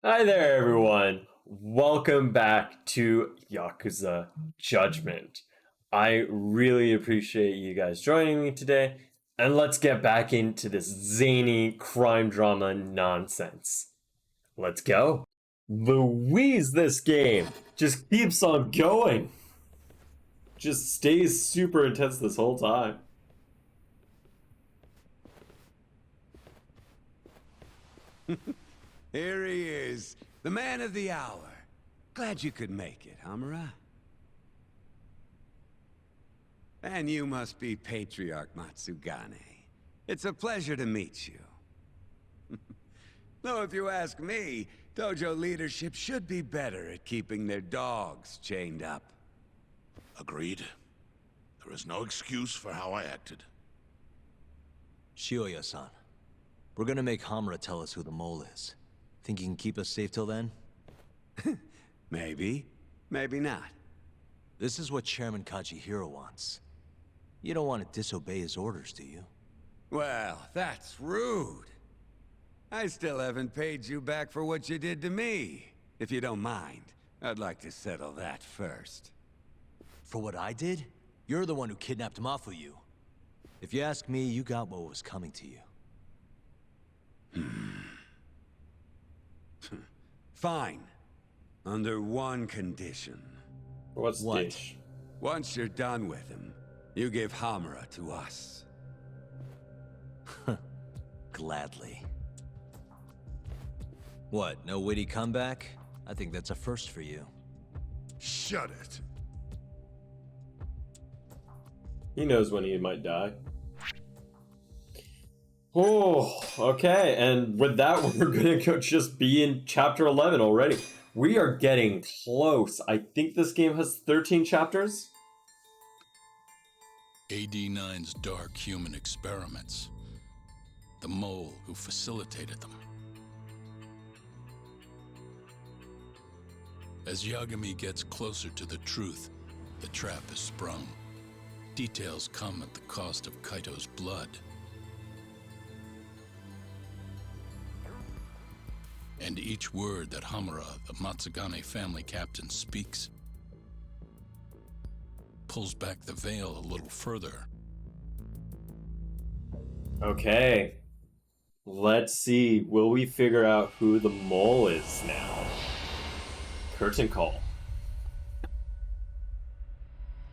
Hi there, everyone. Welcome back to Yakuza Judgment. I really appreciate you guys joining me today, and let's get back into this zany crime drama nonsense. Let's go. Louise, this game just keeps on going. Just stays super intense this whole time. Here he is, the man of the hour. Glad you could make it, Hamura. And you must be Patriarch Matsugane. It's a pleasure to meet you. Though if you ask me, dojo leadership should be better at keeping their dogs chained up. Agreed. There is no excuse for how I acted. Shioya-san, we're gonna make Hamura tell us who the mole is. Think you can keep us safe till then? Maybe. Maybe not. This is what Chairman Kajihiro wants. You don't want to disobey his orders, do you? Well, that's rude. I still haven't paid you back for what you did to me. If you don't mind, I'd like to settle that first. For what I did? You're the one who kidnapped Mafuyu. If you ask me, you got what was coming to you. Fine. Under one condition. What's What? dish? Once you're done with him, you give Hamura to us. Gladly. What, no witty comeback? I think that's a first for you. Shut it. He knows when he might die. Oh, okay. And with that, we're gonna go just be in chapter 11 already. We are getting close. I think this game has 13 chapters. AD9's dark human experiments. The mole who facilitated them. As Yagami gets closer to the truth, the trap is sprung. Details come at the cost of Kaito's blood. And each word that Hamura, the Matsugane family captain, speaks pulls back the veil a little further. Okay. Let's see. Will we figure out who the mole is now? Curtain call.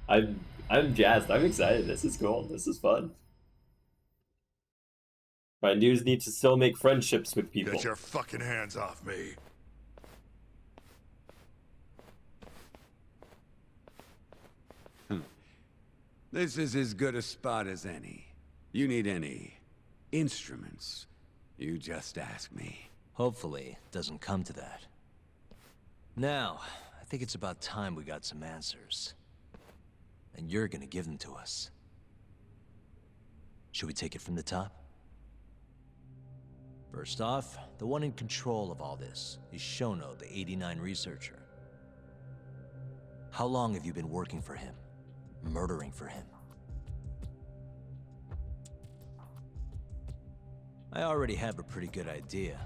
I'm jazzed. I'm excited. This is cool. This is fun. Finders need to still make friendships with people. Get your fucking hands off me. This is as good a spot as any. You need any instruments, you just ask me. Hopefully, it doesn't come to that. Now, I think it's about time we got some answers. And you're gonna give them to us. Should we take it from the top? First off, the one in control of all this is Shono, the 89 researcher. How long have you been working for him? Murdering for him? I already have a pretty good idea.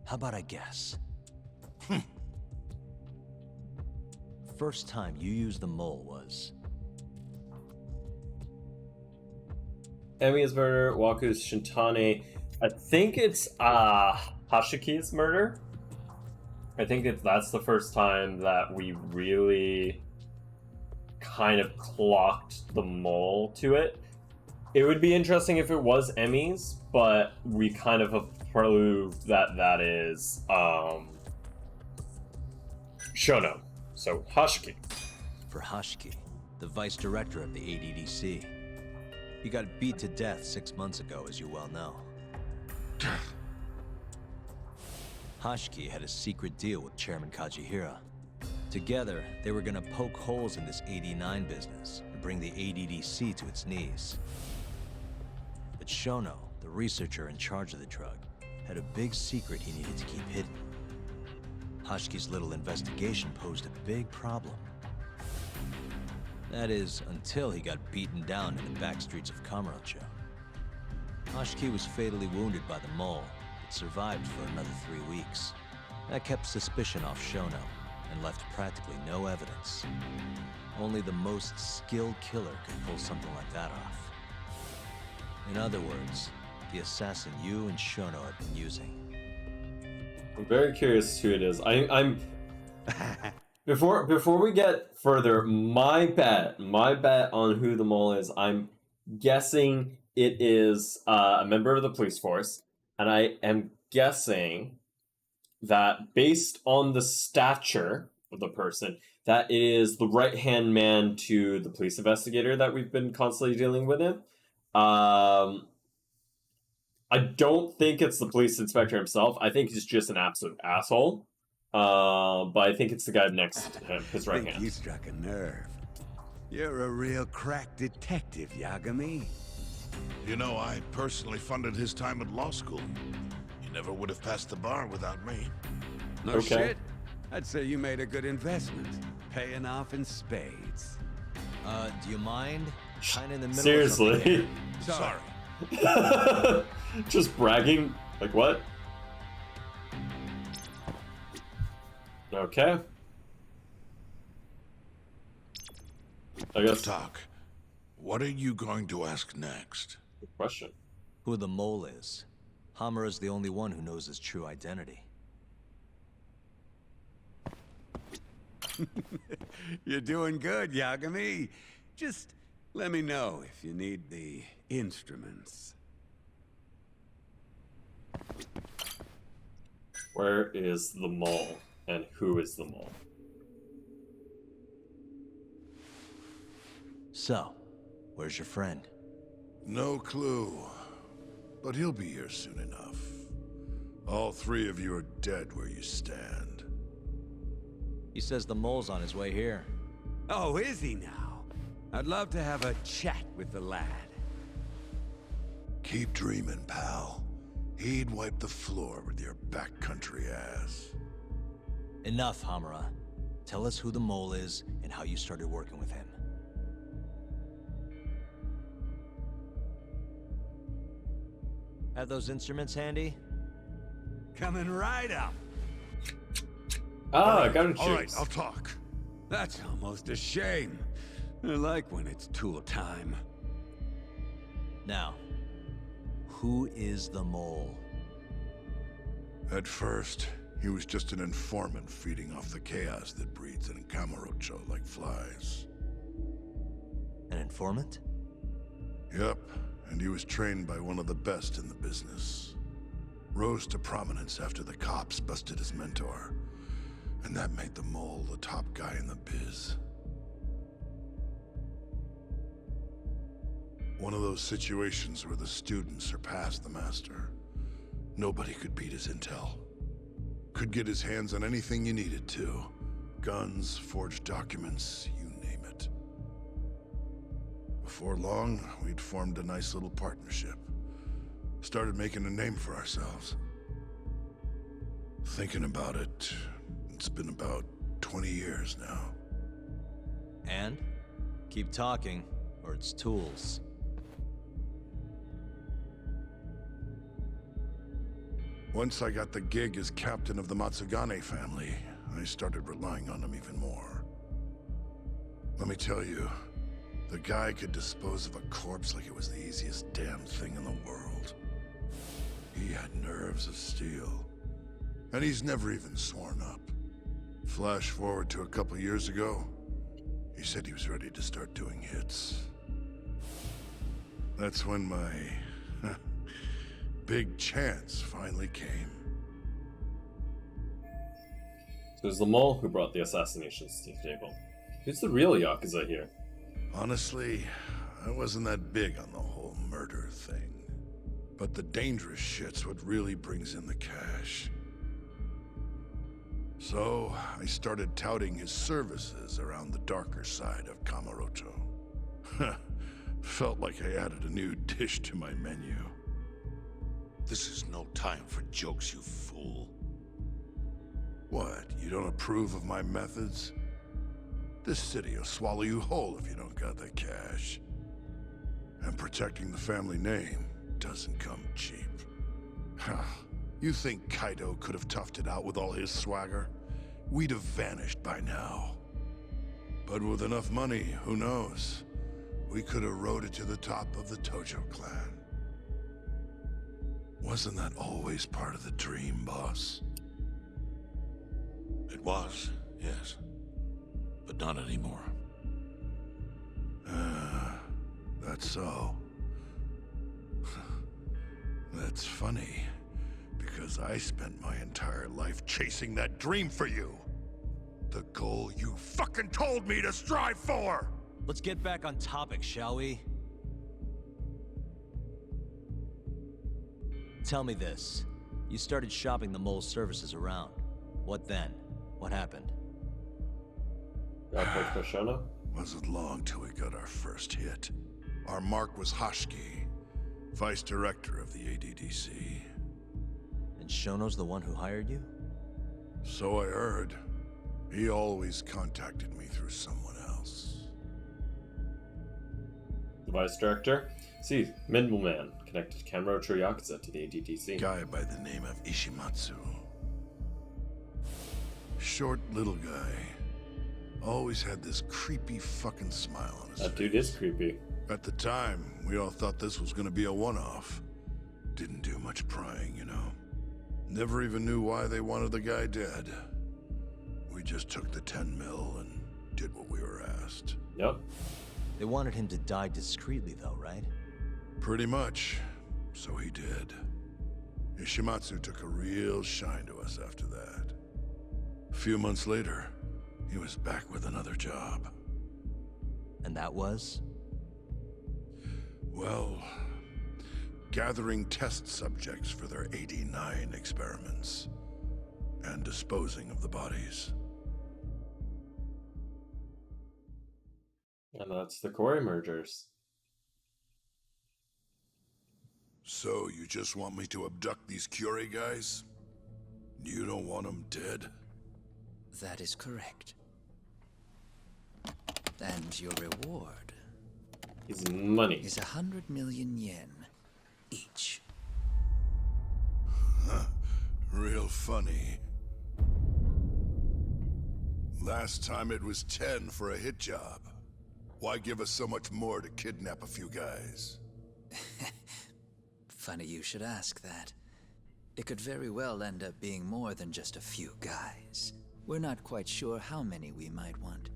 How about I guess? First time you used the mole was... Emi's murder, Waku's Shintane. I think it's Hashiki's murder. I think that's the first time that we really kind of clocked the mole to it. It would be interesting if it was Emi's, but we kind of have proved that that is Shono. So Hashiki. For Hashiki, the vice director of the ADDC. He got beat to death 6 months ago, as you well know. Hashiki had a secret deal with Chairman Kajihira. Together, they were gonna poke holes in this 89 business and bring the ADDC to its knees. But Shono, the researcher in charge of the drug, had a big secret he needed to keep hidden. Hashiki's little investigation posed a big problem. That is, until he got beaten down in the back streets of Kamurocho. Hashiki was fatally wounded by the mole, but survived for another 3 weeks. That kept suspicion off Shono and left practically no evidence. Only the most skilled killer could pull something like that off. In other words, the assassin you and Shono have been using. I'm very curious who it is. I'm before we get further, my bet on who the mole is, I'm guessing it is a member of the police force, and I am guessing that based on the stature of the person, that is the right-hand man to the police investigator that we've been constantly dealing with him. I don't think it's the police inspector himself. I think he's just an absolute asshole. But I think it's the guy next to him, his right hand. You struck a nerve. You're a real crack detective, Yagami. You know, I personally funded his time at law school. He never would have passed the bar without me. No Okay. shit. I'd say you made a good investment, paying off in spades. Do you mind? Kinda in the middle of Seriously. Sorry. Just bragging? Like what? Okay. I guess. Talk. What are you going to ask next? Good question. who the mole is. Hamura's the only one who knows his true identity. You're doing good, Yagami. Just let me know if you need the instruments. Where is the mole? And who is the mole? So, where's your friend? No clue. But he'll be here soon enough. All three of you are dead where you stand. He says the mole's on his way here. Oh, is he now? I'd love to have a chat with the lad. Keep dreaming, pal. He'd wipe the floor with your backcountry ass. Enough, Hamura. Tell us who the mole is and how you started working with him. Have those instruments handy? Coming right up. Ah, I got to All right, choose. I'll talk. That's almost a shame. I like when it's tool time. Now, who is the mole? At first, he was just an informant feeding off the chaos that breeds in Kamurocho like flies. An informant? Yep, and he was trained by one of the best in the business. Rose to prominence after the cops busted his mentor. And that made the mole the top guy in the biz. One of those situations where the student surpassed the master. Nobody could beat his intel. Could get his hands on anything you needed to. Guns, forged documents, you name it. Before long, we'd formed a nice little partnership. Started making a name for ourselves. Thinking about it, it's been about 20 years now. And? Keep talking, or it's tools. Once I got the gig as captain of the Matsugane family, I started relying on him even more. Let me tell you, the guy could dispose of a corpse like it was the easiest damn thing in the world. He had nerves of steel. And he's never even sworn up. Flash forward to a couple years ago, he said he was ready to start doing hits. That's when my big chance finally came. So it was the mole who brought the assassinations to the table. Who's the real Yakuza here? Honestly, I wasn't that big on the whole murder thing. But the dangerous shit's what really brings in the cash. So, I started touting his services around the darker side of Kamurocho. Felt like I added a new dish to my menu. This is no time for jokes, you fool. What, you don't approve of my methods? This city will swallow you whole if you don't got the cash. And protecting the family name doesn't come cheap. You think Kaito could have toughed it out with all his swagger? We'd have vanished by now. But with enough money, who knows? We could have rode it to the top of the Tojo clan. Wasn't that always part of the dream, boss? It was, yes. But not anymore. That's so. That's funny, because I spent my entire life chasing that dream for you. The goal you fucking told me to strive for! Let's get back on topic, shall we? Tell me this. You started shopping the mole's services around. What then? What happened? Got work for Shono? Wasn't long till we got our first hit. Our mark was Hashki, vice director of the ADDC. And Shono's the one who hired you? So I heard. He always contacted me through someone else. The vice director? See, middleman connected Kamurocho Yakuza to the ADDC. Guy by the name of Ishimatsu. Short little guy. Always had this creepy fucking smile on his face. That dude is creepy. At the time, we all thought this was gonna be a one-off. Didn't do much prying, you know. Never even knew why they wanted the guy dead. We just took the 10 mil and did what we were asked. Yep. They wanted him to die discreetly though, right? Pretty much. So he did. Ishimatsu took a real shine to us after that. A few months later, he was back with another job. And that was? Well, gathering test subjects for their 89 experiments. And disposing of the bodies. And that's the Corey mergers. So you just want me to abduct these Curie guys? You don't want them dead? That is correct. And your reward His money. is 100 million yen each. Real funny. Last time it was 10 for a hit job. Why give us so much more to kidnap a few guys? Funny you should ask that. It could very well end up being more than just a few guys. We're not quite sure how many we might want.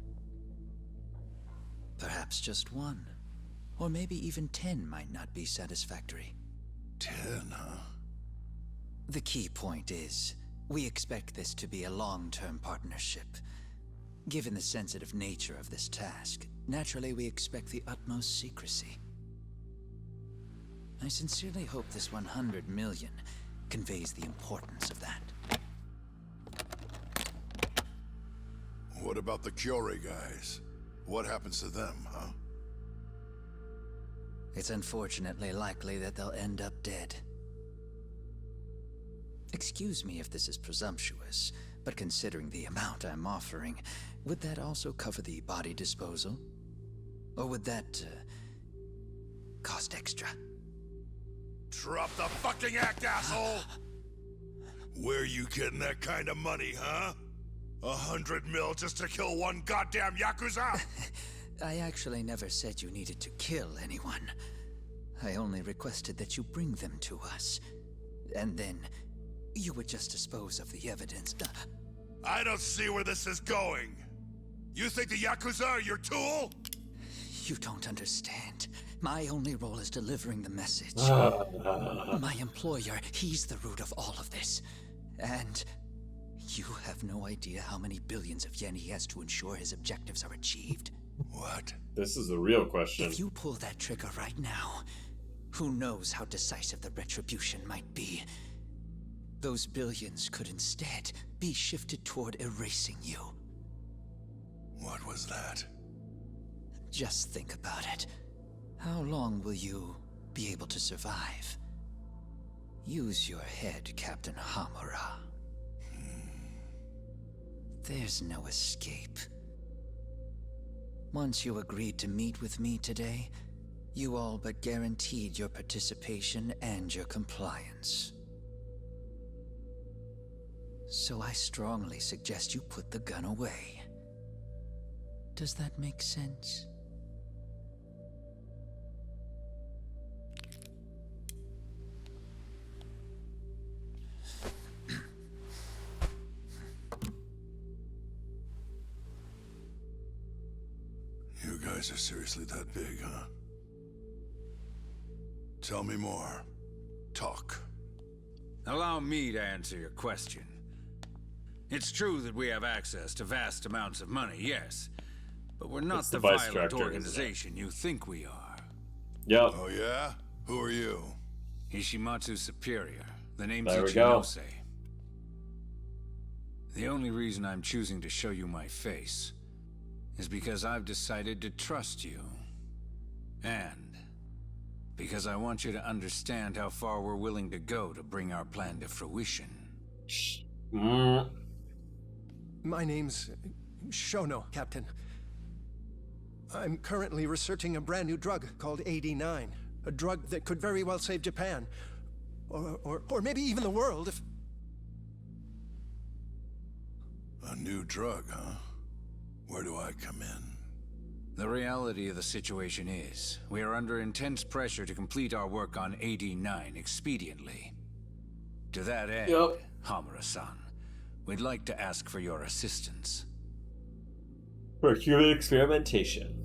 Perhaps just one. Or maybe even 10 might not be satisfactory. 10, huh? The key point is, we expect this to be a long-term partnership. Given the sensitive nature of this task, naturally we expect the utmost secrecy. I sincerely hope this 100 million conveys the importance of that. What about the Curie guys? What happens to them, huh? It's unfortunately likely that they'll end up dead. Excuse me if this is presumptuous, but considering the amount I'm offering, would that also cover the body disposal? Or would that, cost extra? Drop the fucking act, asshole! Where you getting that kind of money, huh? 100 mil just to kill one goddamn Yakuza? I actually never said you needed to kill anyone. I only requested that you bring them to us. And then, you would just dispose of the evidence. I don't see where this is going. You think the Yakuza are your tool? You don't understand. My only role is delivering the message. My employer, he's the root of all of this. And you have no idea how many billions of yen he has to ensure his objectives are achieved. What? This is the real question. If you pull that trigger right now, who knows how decisive the retribution might be? Those billions could instead be shifted toward erasing you. What was that? Just think about it. How long will you be able to survive? Use your head, Captain Hamura. There's no escape. Once you agreed to meet with me today, you all but guaranteed your participation and your compliance. So I strongly suggest you put the gun away. Does that make sense? You guys are seriously that big, huh? Tell me more. Talk. Allow me to answer your question. It's true that we have access to vast amounts of money, yes. But we're not It's the the vice violent director, isn't it? organization you think we are. Yep. Oh yeah? Who are you? Ishimatsu's superior. The name's There we go. Ichinose. The only reason I'm choosing to show you my face is because I've decided to trust you. And because I want you to understand how far we're willing to go to bring our plan to fruition. My name's Shono, Captain. I'm currently researching a brand new drug called 89. A drug that could very well save Japan. Or maybe even the world if... A new drug, huh? Where do I come in? The reality of the situation is, we are under intense pressure to complete our work on 89 expediently. To that end, Yep. Hamura-san, we'd like to ask for your assistance. For human experimentation.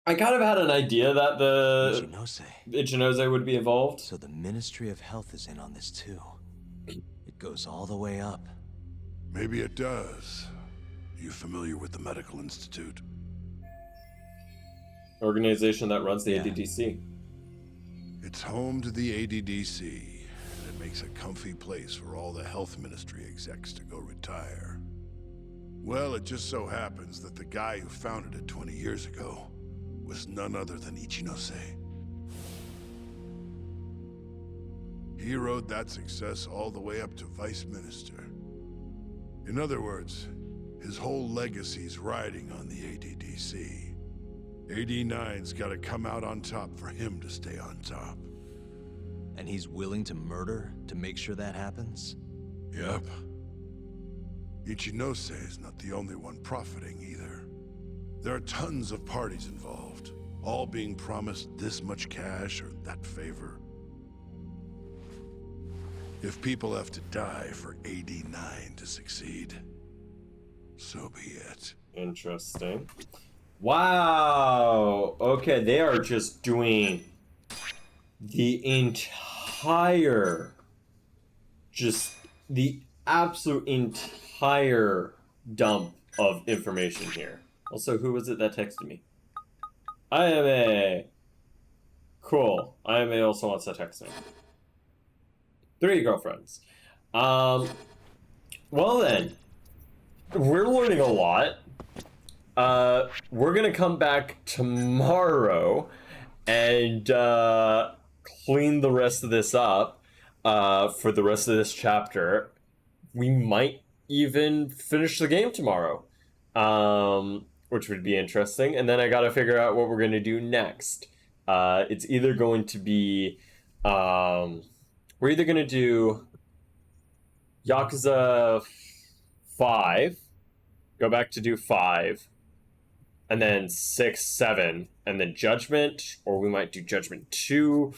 I kind of had an idea that the Ichinose. Ichinose would be involved. So the Ministry of Health is in on this too. It goes all the way up. Maybe it does. You familiar with the Medical Institute? Organization that runs the Yeah. ADDC. It's home to the ADDC, and it makes a comfy place for all the health ministry execs to go retire. Well, it just so happens that the guy who founded it 20 years ago was none other than Ichinose. He rode that success all the way up to vice minister. In other words, his whole legacy's riding on the ADDC. 89's gotta come out on top for him to stay on top. And he's willing to murder to make sure that happens? Yep. Ichinose is not the only one profiting either. There are tons of parties involved, all being promised this much cash or that favor. If people have to die for 89 to succeed, so be it. Interesting. Wow. Okay, they are just doing the entire, just the absolute entire dump of information here. Also, who was it that texted me? IMA. Cool. IMA also wants to text me. 3 girlfriends. Well then, we're learning a lot. We're gonna come back tomorrow and clean the rest of this up for the rest of this chapter. We might even finish the game tomorrow, which would be interesting. And then I gotta figure out what we're gonna do next. It's either going to be we're either gonna do Yakuza 5, go back to do 5, and then 6, 7, and then Judgment, or we might do Judgment 2.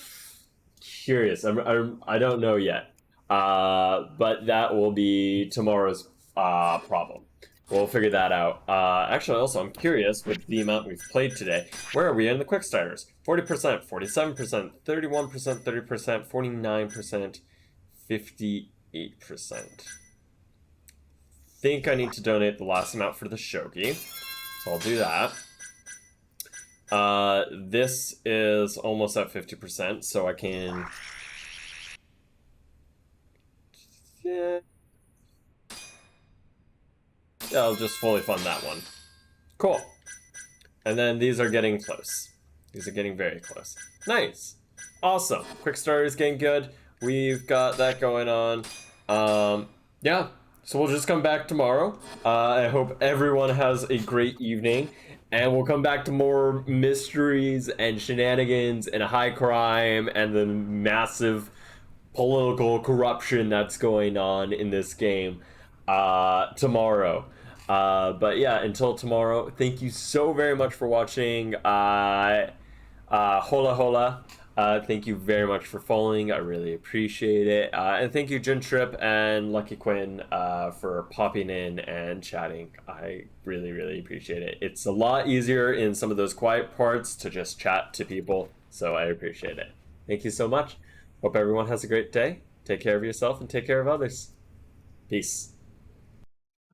Curious. I don't know yet. But that will be tomorrow's problem. We'll figure that out. Actually, also, I'm curious with the amount we've played today. Where are we in the quick starters? 40%, 47%, 31%, 30%, 49%, 58%. Think I need to donate the last amount for the shogi, so I'll do that. This is almost at 50%, so I can... Yeah, I'll just fully fund that one. Cool. And then these are getting close. These are getting very close. Nice. Awesome. Quick starter is getting good. We've got that going on. Yeah. So we'll just come back tomorrow. I hope everyone has a great evening. And we'll come back to more mysteries and shenanigans and high crime and the massive political corruption that's going on in this game tomorrow. But yeah, until tomorrow, thank you so very much for watching. Hola hola. Thank you very much for following. I really appreciate it. And thank you, Jin Trip and Lucky Quinn, for popping in and chatting. I really, really appreciate it. It's a lot easier in some of those quiet parts to just chat to people, so I appreciate it. Thank you so much. Hope everyone has a great day. Take care of yourself and take care of others. Peace.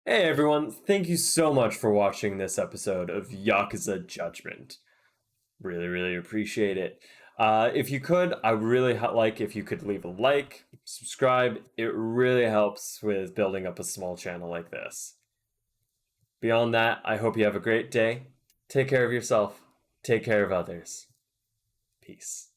Hey everyone, thank you so much for watching this episode of Yakuza Judgment. Really, really appreciate it. If you could, I would really like if you could leave a like, subscribe. It really helps with building up a small channel like this. Beyond that, I hope you have a great day. Take care of yourself. Take care of others. Peace.